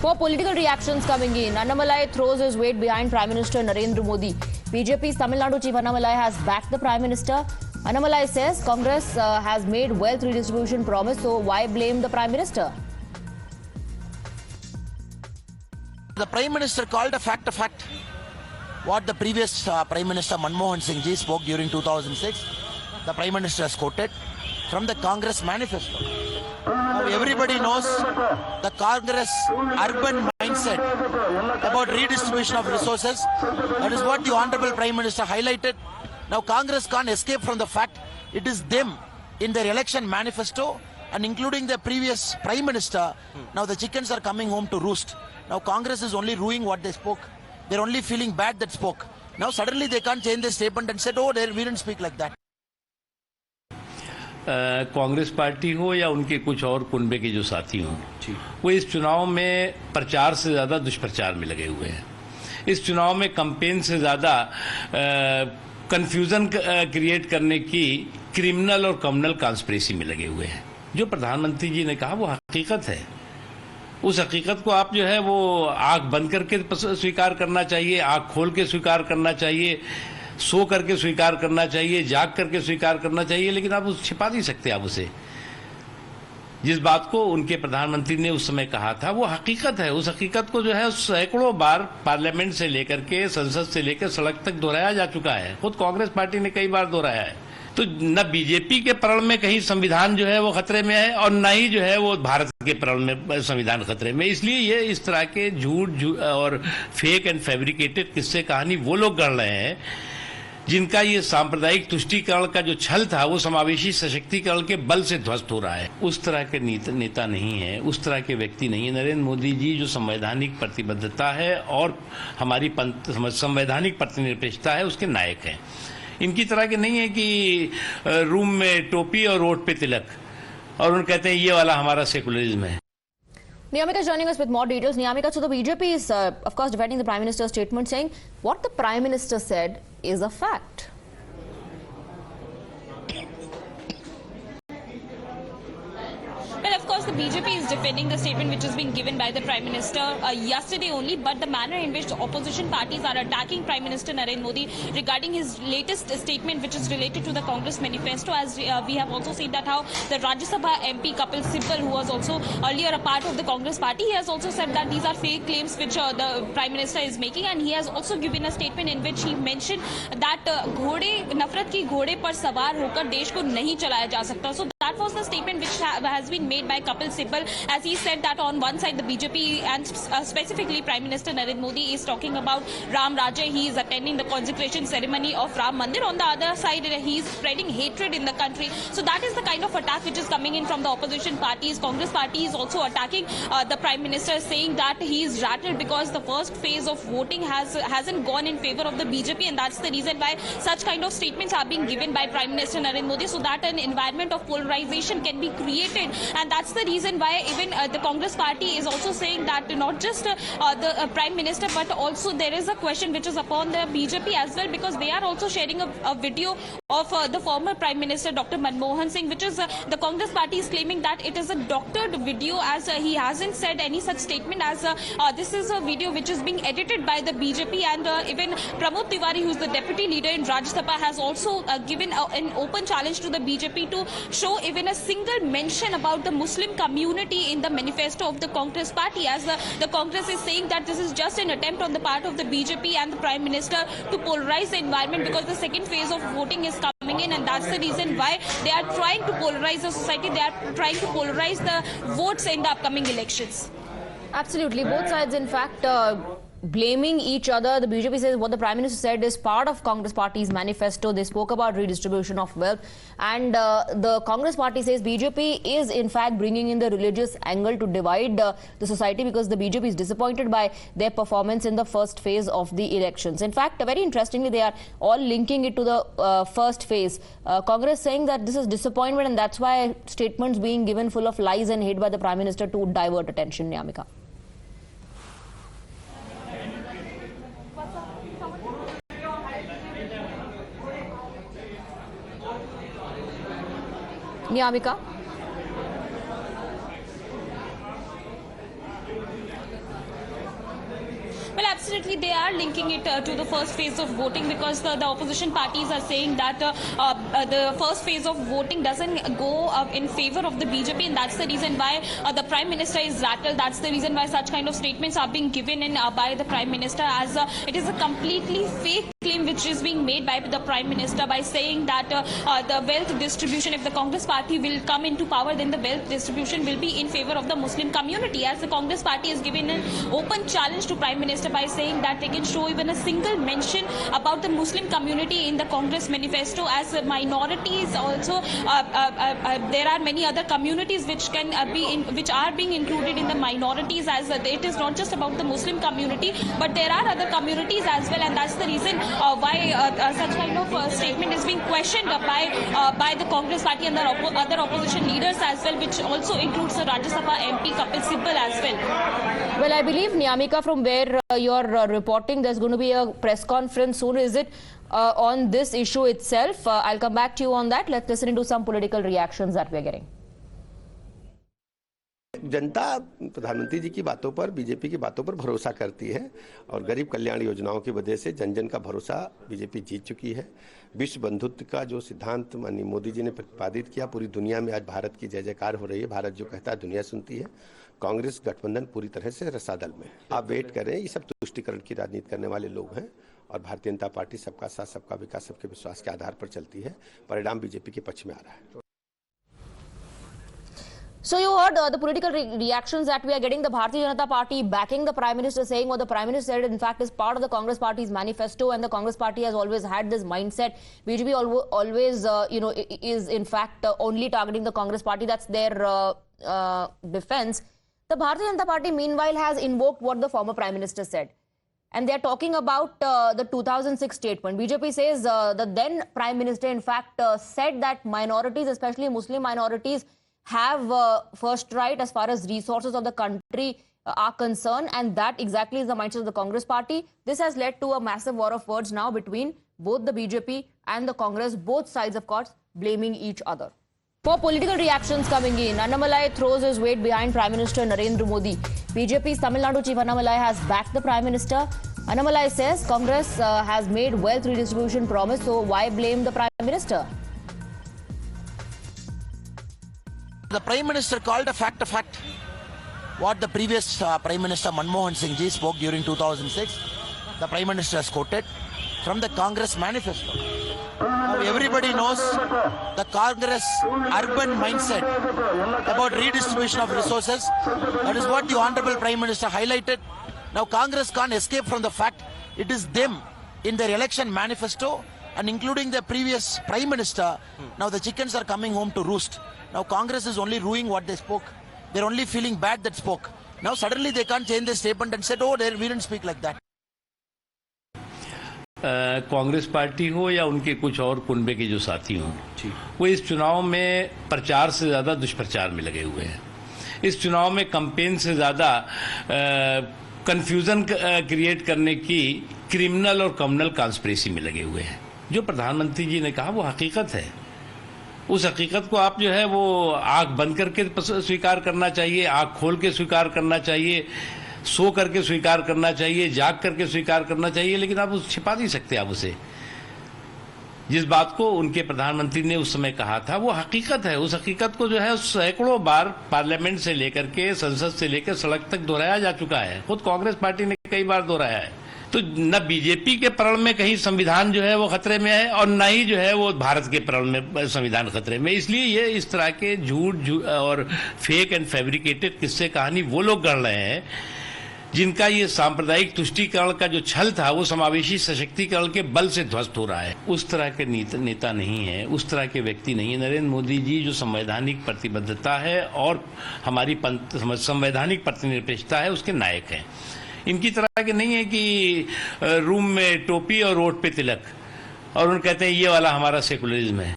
More political reactions coming in. Annamalai throws his weight behind Prime Minister Narendra Modi. BJP's Tamil Nadu chief Annamalai has backed the Prime Minister. Annamalai says Congress has made wealth redistribution promise, so why blame the Prime Minister? The Prime Minister called a fact. What the previous Prime Minister Manmohan Singh ji spoke during 2006, the Prime Minister has quoted from the Congress manifesto. Now everybody knows the Congress urban mindset about redistribution of resources. That is what the Honorable Prime Minister highlighted. Now Congress can't escape from the fact it is them in their election manifesto and including the previous Prime Minister. Now the chickens are coming home to roost. Now Congress is only ruining what they spoke. They're only feeling bad that spoke. Now suddenly they can't change their statement and said, oh, we didn't speak like that. Congress party हो या उनके कुछ और कुनबे के जो साथी हों, वो इस चुनाव में प्रचार से ज्यादा दुष्प्रचार में लगे हुए हैं। इस चुनाव में कैंपेन से ज्यादा कंफ्यूजन क्रिएट करने की क्रिमिनल और कम्युनल कॉन्स्पिरेसी में लगे हुए हैं। जो प्रधानमंत्री जी ने कहा वो हकीकत है। उस हकीकत को आप जो है वो आंख बंद करके स्वीकार करना चाहिए, आंख खोल के स्वीकार करना चाहिए, सो करके स्वीकार करना चाहिए, जाग करके स्वीकार करना चाहिए, लेकिन आप उसे छिपा नहीं सकते। आप उसे जिस बात को उनके प्रधानमंत्री ने उस समय कहा था वो हकीकत है। उस हकीकत को जो है सैकड़ों बार पार्लियामेंट से लेकर के संसद से लेकर सड़क तक दोहराया जा चुका है। खुद कांग्रेस पार्टी ने कई बार दोहराया है। तो न बीजेपी के प्रण में कहीं संविधान जो है वो खतरे में है और न ही जो है वो भारत के प्रण में संविधान खतरे में। इसलिए ये इस तरह के झूठ और फेक एंड फैब्रिकेटेड किस्से कहानी वो लोग गढ़ रहे हैं जिनका ये सांप्रदायिक तुष्टीकरण का जो छल था वो समावेशी सशक्तिकरण के बल से ध्वस्त हो रहा है। उस तरह के नेता नहीं है, उस तरह के व्यक्ति नहीं है। नरेंद्र मोदी जी जो संवैधानिक प्रतिबद्धता है और हमारी संवैधानिक प्रतिनिधित्वता है उसके नायक हैं। इनकी तरह के नहीं है कि रूम में टोपी और रोड पे तिलक और उन कहते हैं ये वाला हमारा सेकुलरिज्म है। Niyamika is joining us with more details. Niyamika, so the BJP is, of course, defending the Prime Minister's statement, saying what the Prime Minister said is a fact. Well, of course, the BJP is defending the statement which has been given by the Prime Minister yesterday only, but the manner in which the opposition parties are attacking Prime Minister Narendra Modi regarding his latest statement which is related to the Congress manifesto, as we have also seen that how the Rajya Sabha MP Kapil Sibal, who was also earlier a part of the Congress party, he has also said that these are fake claims which the Prime Minister is making, and he has also given a statement in which he mentioned that नफरत की घोड़े पर सवार होकर देश को नहीं चलाया जा सकता. So that was the statement which has been made by Kapil Sibal, as he said that on one side the BJP and specifically Prime Minister Narendra Modi is talking about Ram Rajya, he is attending the consecration ceremony of Ram Mandir. On the other side, he is spreading hatred in the country. So that is the kind of attack which is coming in from the opposition parties. Congress party is also attacking the Prime Minister, saying that he is rattled because the first phase of voting hasn't gone in favor of the BJP, and that's the reason why such kind of statements are being given by Prime Minister Narendra Modi, so that an environment of polarization can be created. And that's the reason why even the Congress party is also saying that not just the Prime Minister, but also there is a question which is upon the BJP as well, because they are also sharing a video of the former Prime Minister Dr. Manmohan Singh, which is the Congress party is claiming that it is a doctored video, as he hasn't said any such statement, as this is a video which is being edited by the BJP. And even Pramod Tiwari, who is the deputy leader in Rajya Sabha, has also given an open challenge to the BJP to show even a single mention about the Muslim community in the manifesto of the Congress party, as the Congress is saying that this is just an attempt on the part of the BJP and the Prime Minister to polarize the environment, because the second phase of voting is coming in, and that's the reason why they are trying to polarize the society. They are trying to polarize the votes in the upcoming elections. Absolutely. Both sides, in fact, blaming each other. The BJP says what the Prime Minister said is part of Congress party's manifesto. They spoke about redistribution of wealth, and the Congress party says BJP is in fact bringing in the religious angle to divide the society, because the BJP is disappointed by their performance in the first phase of the elections. In fact, very interestingly, they are all linking it to the first phase. Congress saying that this is disappointment, and that's why statements being given full of lies and hate by the Prime Minister to divert attention. Niyamika. Niyamika. definitely they are linking it to the first phase of voting, because the opposition parties are saying that the first phase of voting doesn't go in favor of the BJP, and that's the reason why the Prime Minister is rattled. That's the reason why such kind of statements are being given in by the Prime Minister, as it is a completely fake claim which is being made by the Prime Minister by saying that the wealth distribution, if the Congress party will come into power, then the wealth distribution will be in favor of the Muslim community, as the Congress party has given an open challenge to Prime Minister by saying that they can show even a single mention about the Muslim community in the Congress manifesto, as minorities also there are many other communities which can which are being included in the minorities, as it is not just about the Muslim community, but there are other communities as well, and that's the reason why such kind of statement is being questioned by the Congress party and the other opposition leaders as well, which also includes the Rajya Sabha MP Kapil Sibal as well. Well, I believe, Niamika, from where you're reporting, there's going to be a press conference soon. Is it on this issue itself? I'll come back to you on that. Let's listen to some political reactions that we're getting. जनता प्रधानमंत्री जी की बातों पर, BJP की बातों पर भरोसा करती है और गरीब कल्याण योजनाओं की वजह से जन जन का भरोसा बीजेपी जीत चुकी है। विश्व बंधुत्व का जो सिद्धांत माननीय मोदी जी ने प्रतिपादित किया, पूरी दुनिया में आज भारत की जय जयकार हो रही है। भारत जो कहता है दुनिया सुनती है। कांग्रेस गठबंधन पूरी तरह से रसादल में है। आप वेट करें, ये सब तुष्टिकरण की राजनीति करने वाले लोग हैं और भारतीय जनता पार्टी सबका साथ, सबका विकास, सबके विश्वास के आधार पर चलती है। परिणाम बीजेपी के पक्ष में आ रहा है। So you heard the political reactions that we are getting. The Bharatiya Janata Party backing the Prime Minister, saying what the Prime Minister said in fact is part of the Congress Party's manifesto, and the Congress Party has always had this mindset. BJP always is in fact only targeting the Congress Party. That's their defense. The Bharatiya Janata Party meanwhile has invoked what the former Prime Minister said, and they are talking about the 2006 statement. BJP says the then Prime Minister in fact said that minorities, especially Muslim minorities, have first right as far as resources of the country are concerned, and that exactly is the mindset of the Congress Party. This has led to a massive war of words now between both the BJP and the Congress, both sides of course blaming each other. For political reactions coming in, Annamalai throws his weight behind Prime Minister Narendra Modi. BJP's Tamil Nadu chief Annamalai has backed the Prime Minister. Annamalai says Congress has made wealth redistribution promise, so why blame the Prime Minister? The Prime Minister called a fact. What the previous Prime Minister Manmohan Singh ji spoke during 2006, the Prime Minister has quoted from the Congress manifesto. Now everybody knows the Congress urban mindset about redistribution of resources. That is what the Honorable Prime Minister highlighted. Now Congress can't escape from the fact it is them in their election manifesto, and including the previous Prime Minister. Now the chickens are coming home to roost. Now Congress is only ruining what they spoke. They're only feeling bad that spoke. Now suddenly they can't change their statement and said, oh, we didn't speak like that. Congress party हो या उनके कुछ और कुनबे के जो साथी हों, वो इस चुनाव में प्रचार से ज्यादा दुष्प्रचार में लगे हुए हैं। इस चुनाव में कैंपेन से ज्यादा कंफ्यूजन क्रिएट करने की क्रिमिनल और कम्युनल कॉन्स्पिरेसी में लगे हुए हैं। जो प्रधानमंत्री जी ने कहा वो हकीकत है। उस हकीकत को आप जो है वो आंख बंद करके स्वीकार करना चाहिए, आंख खोल के स्वीकार करना चाहिए, सो करके स्वीकार करना चाहिए, जाग करके स्वीकार करना चाहिए, लेकिन आप उसे छिपा नहीं सकते। आप उसे, जिस बात को उनके प्रधानमंत्री ने उस समय कहा था वो हकीकत है। उस हकीकत को जो है सैकड़ों बार पार्लियामेंट से लेकर के, संसद से लेकर सड़क तक दोहराया जा चुका है। खुद कांग्रेस पार्टी ने कई बार दोहराया है। तो न बीजेपी के प्रण में कहीं संविधान जो है वो खतरे में है, और न ही जो है वो भारत के प्रण में संविधान खतरे में। इसलिए ये इस तरह के झूठ और फेक एंड फैब्रिकेटेड किस्से कहानी वो लोग गढ़ रहे हैं जिनका ये सांप्रदायिक तुष्टीकरण का जो छल था वो समावेशी सशक्तिकरण के बल से ध्वस्त हो रहा है। उस तरह के नेता नहीं है, उस तरह के व्यक्ति नहीं है। नरेंद्र मोदी जी जो संवैधानिक प्रतिबद्धता है और हमारी संवैधानिक प्रतिनिधित्वता है उसके नायक हैं। इनकी तरह के नहीं है कि रूम में टोपी और ओठ पे तिलक और उन कहते हैं ये वाला हमारा सेकुलरिज्म है।